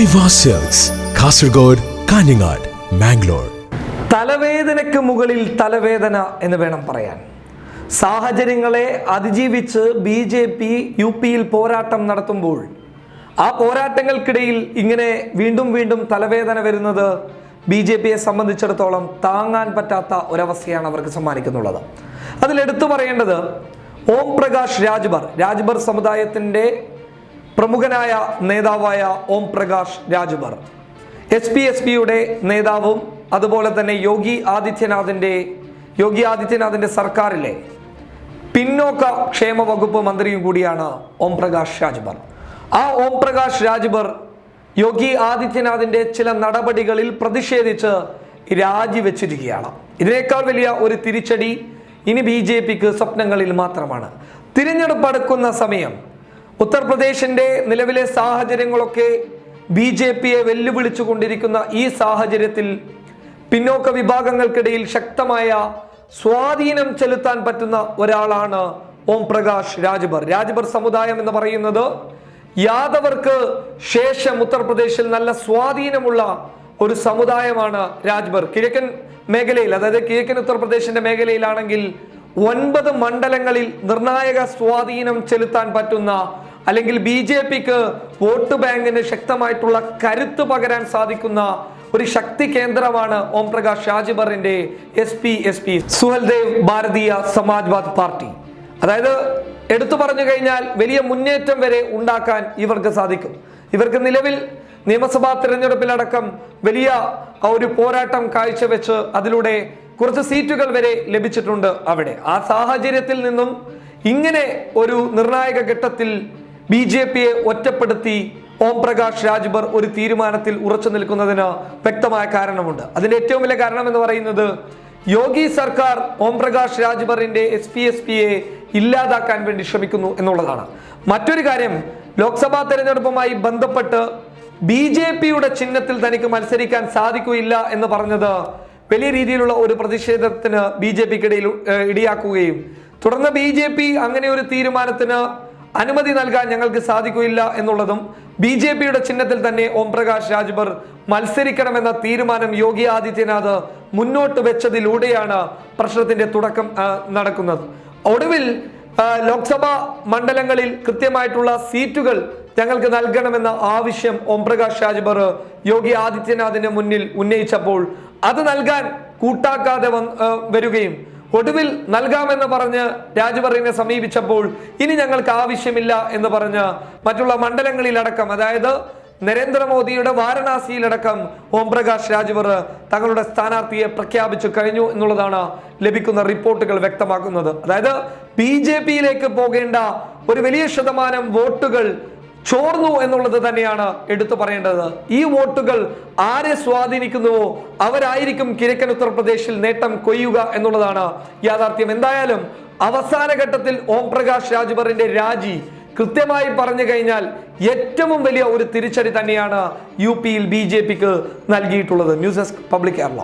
Aiwa silks, Kasaragod, Kanhangad, Mangalore. തലവേദനയ്ക്ക് മുകളിൽ തലവേദന എന്ന് വേണം പറയാൻ. സാഹചര്യങ്ങളെ അതിജീവിച്ച് BJP UP-യിൽ പോരാട്ടം നടത്തുമ്പോൾ ആ പോരാട്ടങ്ങൾക്കിടയിൽ ഇങ്ങനെ വീണ്ടും വീണ്ടും തലവേദന വരുന്നത് BJP-യെ സംബന്ധിച്ചിടത്തോളം താങ്ങാൻ പറ്റാത്ത ഒരവസ്ഥയാണ് അവർക്ക് സമ്മാനിക്കുന്നുള്ളത്. അതിലെടുത്തു പറയേണ്ടത് ഓം പ്രകാശ് രാജ്ഭർ സമുദായത്തിൻ്റെ പ്രമുഖനായ നേതാവായ ഓം പ്രകാശ് രാജ്ഭർ SP-യുടെ നേതാവും അതുപോലെ തന്നെ യോഗി ആദിത്യനാഥിന്റെ സർക്കാരിലെ പിന്നോക്ക ക്ഷേമ വകുപ്പ് മന്ത്രിയും കൂടിയാണ് ഓം പ്രകാശ് രാജ്ഭർ. ആ ഓം പ്രകാശ് രാജ്ഭർ യോഗി ആദിത്യനാഥിന്റെ ചില നടപടികളിൽ പ്രതിഷേധിച്ച് രാജിവെച്ചിരിക്കുകയാണ്. ഇതിനേക്കാൾ വലിയ ഒരു തിരിച്ചടി ഇനി BJP-ക്ക് സ്വപ്നങ്ങളിൽ മാത്രമാണ്. തിരഞ്ഞെടുപ്പ് അടുക്കുന്ന സമയം ഉത്തർപ്രദേശിന്റെ നിലവിലെ സാഹചര്യങ്ങളൊക്കെ BJP-യെ വെല്ലുവിളിച്ചു കൊണ്ടിരിക്കുന്ന ഈ സാഹചര്യത്തിൽ പിന്നോക്ക വിഭാഗങ്ങൾക്കിടയിൽ ശക്തമായ സ്വാധീനം ചെലുത്താൻ പറ്റുന്ന ഒരാളാണ് ഓം പ്രകാശ് രാജ്ഭർ സമുദായം എന്ന് പറയുന്നത് യാദവർക്ക് ശേഷം ഉത്തർപ്രദേശിൽ നല്ല സ്വാധീനമുള്ള ഒരു സമുദായമാണ് രാജ്ഭർ. കിഴക്കൻ മേഖലയിൽ, അതായത് കിഴക്കൻ ഉത്തർപ്രദേശിന്റെ മേഖലയിലാണെങ്കിൽ 9 മണ്ഡലങ്ങളിൽ നിർണായക സ്വാധീനം ചെലുത്താൻ പറ്റുന്ന, അല്ലെങ്കിൽ BJP-ക്ക് വോട്ട് ബാങ്കിന് ശക്തമായിട്ടുള്ള കരുത്ത് പകരാൻ സാധിക്കുന്ന ഒരു ശക്തി കേന്ദ്രമാണ് ഓം പ്രകാശ് രാജ്ഭറിന്റെ SP സുഹൽദേവ് ഭാരതീയ സമാജ്വാദ് പാർട്ടി. അതായത് എടുത്തു പറഞ്ഞു കഴിഞ്ഞാൽ വലിയ മുന്നേറ്റം വരെ ഉണ്ടാക്കാൻ ഇവർക്ക് സാധിക്കും. ഇവർക്ക് നിലവിൽ നിയമസഭാ തിരഞ്ഞെടുപ്പിലടക്കം വലിയ ഒരു പോരാട്ടം കാഴ്ചവെച്ച് അതിലൂടെ കുറച്ച് സീറ്റുകൾ വരെ ലഭിച്ചിട്ടുണ്ട് അവിടെ. ആ സാഹചര്യത്തിൽ നിന്നും ഇങ്ങനെ ഒരു നിർണായക ഘട്ടത്തിൽ BJP-യെ ഒറ്റപ്പെടുത്തി ഓം പ്രകാശ് രാജ്ഭർ ഒരു തീരുമാനത്തിൽ ഉറച്ചു നിൽക്കുന്നതിന് വ്യക്തമായ കാരണമുണ്ട്. അതിന്റെ ഏറ്റവും വലിയ കാരണം എന്ന് പറയുന്നത് യോഗി സർക്കാർ ഓം പ്രകാശ് രാജ്ഭറിന്റെ SP-യെ ഇല്ലാതാക്കാൻ വേണ്ടി ശ്രമിക്കുന്നു എന്നുള്ളതാണ്. മറ്റൊരു കാര്യം, ലോക്സഭാ തെരഞ്ഞെടുപ്പുമായി ബന്ധപ്പെട്ട് BJP-യുടെ ചിഹ്നത്തിൽ തനിക്ക് മത്സരിക്കാൻ സാധിക്കുകയില്ല എന്ന് പറഞ്ഞത് വലിയ രീതിയിലുള്ള ഒരു പ്രതിഷേധത്തിന് BJP-ക്കിടയിൽ ഇടയാക്കുകയും തുടർന്ന് BJP അങ്ങനെ ഒരു തീരുമാനത്തിന് അനുമതി നൽകാൻ ഞങ്ങൾക്ക് സാധിക്കുകയില്ല എന്നുള്ളതും BJP-യുടെ ചിഹ്നത്തിൽ തന്നെ ഓം പ്രകാശ് രാജ്ഭർ മത്സരിക്കണമെന്ന തീരുമാനം യോഗി ആദിത്യനാഥ് മുന്നോട്ട് വെച്ചതിലൂടെയാണ് പ്രശ്നത്തിന്റെ തുടക്കം നടക്കുന്നത്. ഒടുവിൽ ലോക്സഭാ മണ്ഡലങ്ങളിൽ കൃത്യമായിട്ടുള്ള സീറ്റുകൾ ഞങ്ങൾക്ക് നൽകണമെന്ന ആവശ്യം ഓം പ്രകാശ് രാജ്ഭർ യോഗി ആദിത്യനാഥിന് മുന്നിൽ ഉന്നയിച്ചപ്പോൾ അത് നൽകാൻ കൂട്ടാക്കാതെ വരികയും ഒടുവിൽ നൽകാമെന്ന് പറഞ്ഞ് രാജ്ഭറിനെ സമീപിച്ചപ്പോൾ ഇനി ഞങ്ങൾക്ക് ആവശ്യമില്ല എന്ന് പറഞ്ഞ് മറ്റുള്ള മണ്ഡലങ്ങളിലടക്കം, അതായത് നരേന്ദ്രമോദിയുടെ വാരണാസിയിലടക്കം ഓം പ്രകാശ് രാജ്ഭർ തങ്ങളുടെ സ്ഥാനാർത്ഥിയെ പ്രഖ്യാപിച്ചു കഴിഞ്ഞു എന്നുള്ളതാണ് ലഭിക്കുന്ന റിപ്പോർട്ടുകൾ വ്യക്തമാക്കുന്നത്. അതായത് BJP-യിലേക്ക് പോകേണ്ട ഒരു വലിയ ശതമാനം വോട്ടുകൾ ചോർന്നു എന്നുള്ളത് തന്നെയാണ് എടുത്തു പറയേണ്ടത്. ഈ വോട്ടുകൾ ആരെ സ്വാധീനിക്കുന്നുവോ അവരായിരിക്കും കിഴക്കൻ ഉത്തർപ്രദേശിൽ നേട്ടം കൊയ്യുക എന്നുള്ളതാണ് യാഥാർത്ഥ്യം. എന്തായാലും അവസാന ഘട്ടത്തിൽ ഓം പ്രകാശ് രാജ്ഭറിന്റെ രാജി കൃത്യമായി പറഞ്ഞു കഴിഞ്ഞാൽ ഏറ്റവും വലിയ ഒരു തിരിച്ചടി തന്നെയാണ് UP-യിൽ BJP-ക്ക് നൽകിയിട്ടുള്ളത്. News desk public Kerala.